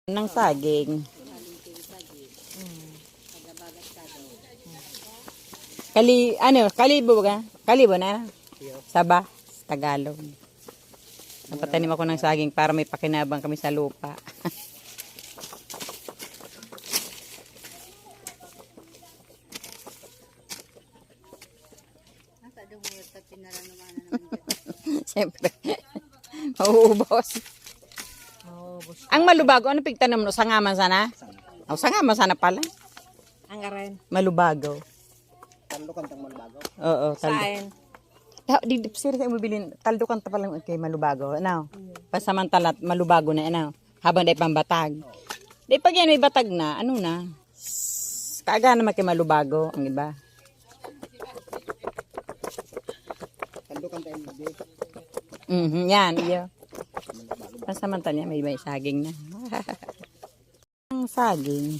Ng saging. Kalibo ba? Kalibo na? Saba, Tagalog. Napatanim ako ng saging para may pakinabang kami sa lupa. Siyempre. Mauubos. Ang malubago, ano pigtanam no? Sangaman sana? O, sangaman sana pala. Ang aren. Malubago. Taldo kantang malubago. Oo, taldo. Saan? Di sir sa mobilin taldo kan ta palang kay malubago. Ano? Pasamantala malubago na ano. Habang day pambatag. Di pag yan may batag na, ano na? Kaaga naman kay malubago ang iba. Taldo kantang malubago. Yan, iyo. Pasamantala may saging na. Ang saging.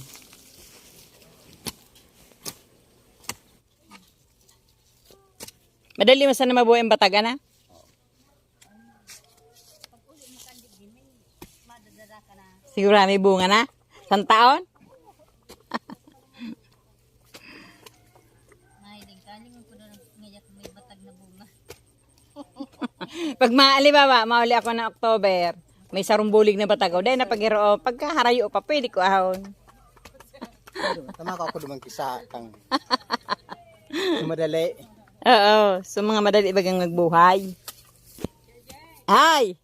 Madali mo sana mabuhay ang bataga na? Siguro may bunga na? Isang taon? Pag mauli ako ng October, may sarumbulig na bataga. Dahil napagiro, pagkaharayo pa, pwede ko ahon. Tama ka ako dumang kisa kang madali. Oo, so mga madali bagang magbuhay. Ay!